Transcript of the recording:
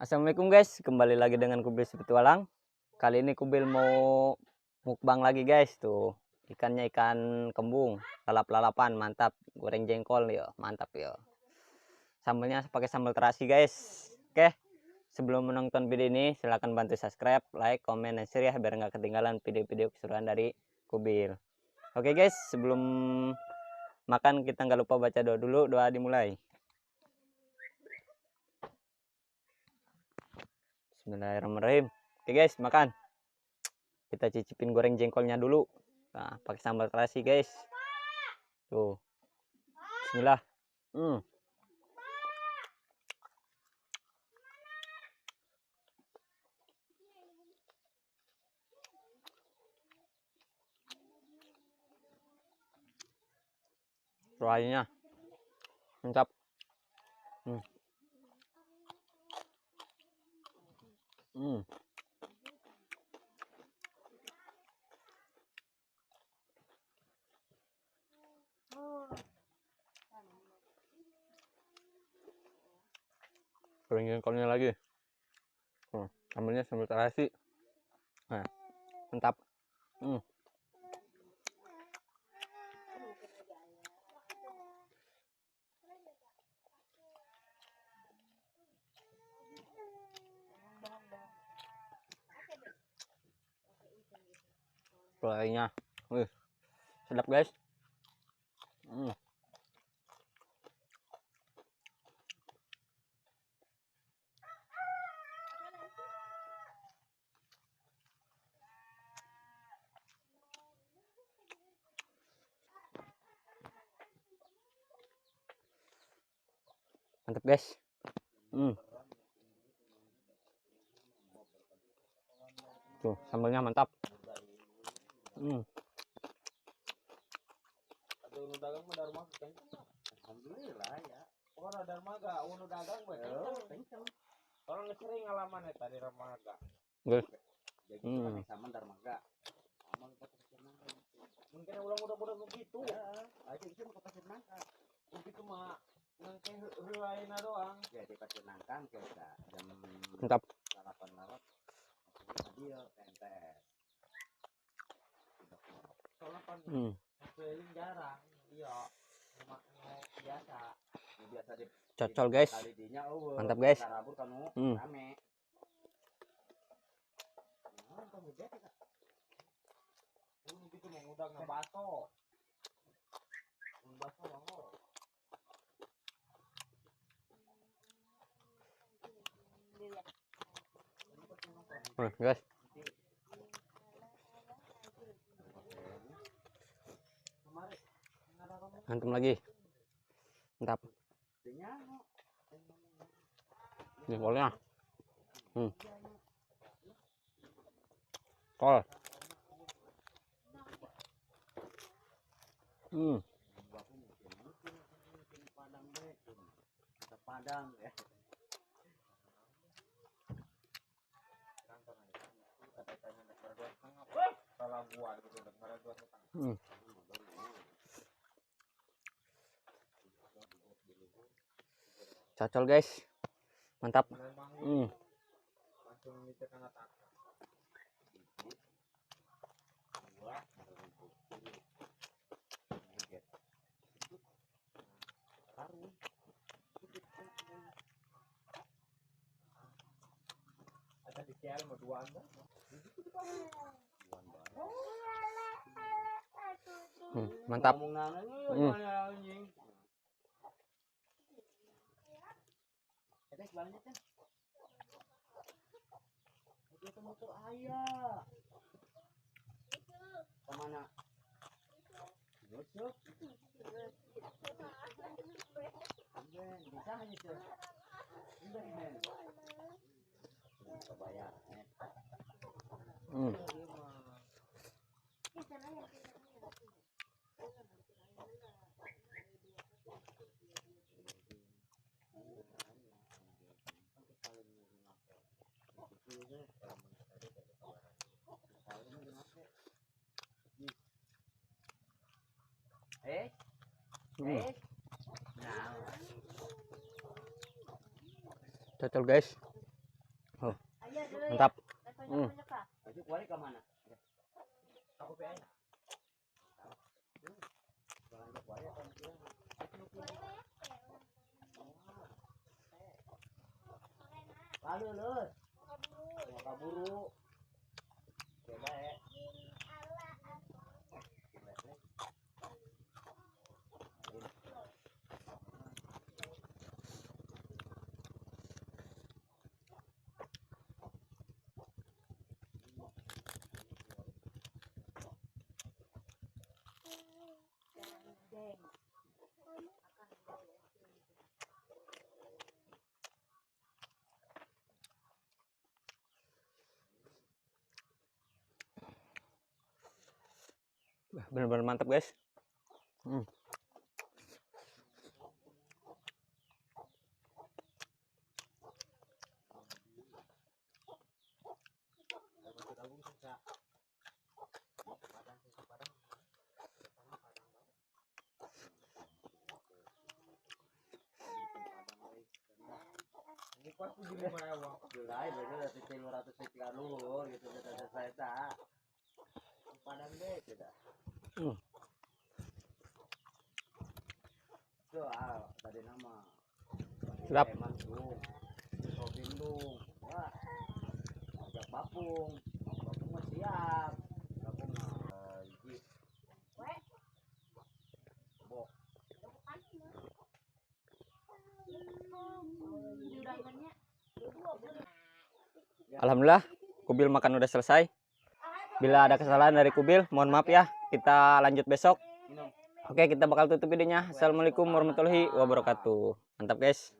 Assalamualaikum guys, kembali lagi dengan Kubil Petualang. Kali ini Kubil mau mukbang lagi guys. Tuh ikannya ikan kembung, lalap-lalapan, mantap. Goreng jengkol yo, mantap yo. Sambelnya pakai sambal terasi guys. Oke, sebelum menonton video ini silahkan bantu subscribe, like, komen, dan share ya biar nggak ketinggalan video-video keseruan dari Kubil. Oke guys, sebelum makan kita nggak lupa baca doa dulu. Doa dimulai. Bismillahirrahmanirrahim. Oke guys, makan. Kita cicipin goreng jengkolnya dulu. Nah, pakai sambal terasi guys. Tuh. Bismillah. Rayanya mantap. Goreng jengkolnya lagi. Sambalnya sambal terasi. Nah, mantap. Rayanya, sedap guys. Mantap guys. Tuh sambalnya mantap. Alhamdulillah ya. Orang darmaga, uno dagang betul. Orang sering ngalaman ya tadi darmaga. Jadi kan sama darmaga. Mungkin ulang begitu. Ya, aja itu mau pasir nangka. Begitu mah nangka hulaina doang. Ya di pasir nangka kita jam Mantap. 8 lewat. Dia pentes. Soalnya kan keliling jarang. Iya. Biasa Cocol guys. Mantap guys. Rame. Gitu mau udah ngebaso. Guys. Antum lagi. Mantap. Jengkolnya. Kol. Padang ya. Cocol guys. Mantap. Ada di KL mau dua anda. Mantap. Banyak kan? Itu motor ayah. Kemana? Yusuf. Bisa hanya sih. Bayar. Cocol guys. Oh, mantap. Ayo kuali ke mana? Aku pe aja. Lalu lur. Kaburu. Beda ya. Wah, bener-bener mantap guys. Ini pasti di rumah ya uang. Belai beda dari 300 luhur gitu dari saya tak. Padang deh tidak. Soal tadi nama. Sedap. Mandung. Sobindung. Wah. Ajak Bapung. Bapung mah siap. Bapung mah jip. Bok. Alhamdulillah, Kubil makan udah selesai. Bila ada kesalahan dari Kubil, mohon maaf ya. Kita lanjut besok. Oke, kita bakal tutup videonya. Assalamualaikum warahmatullahi wabarakatuh. Mantap guys.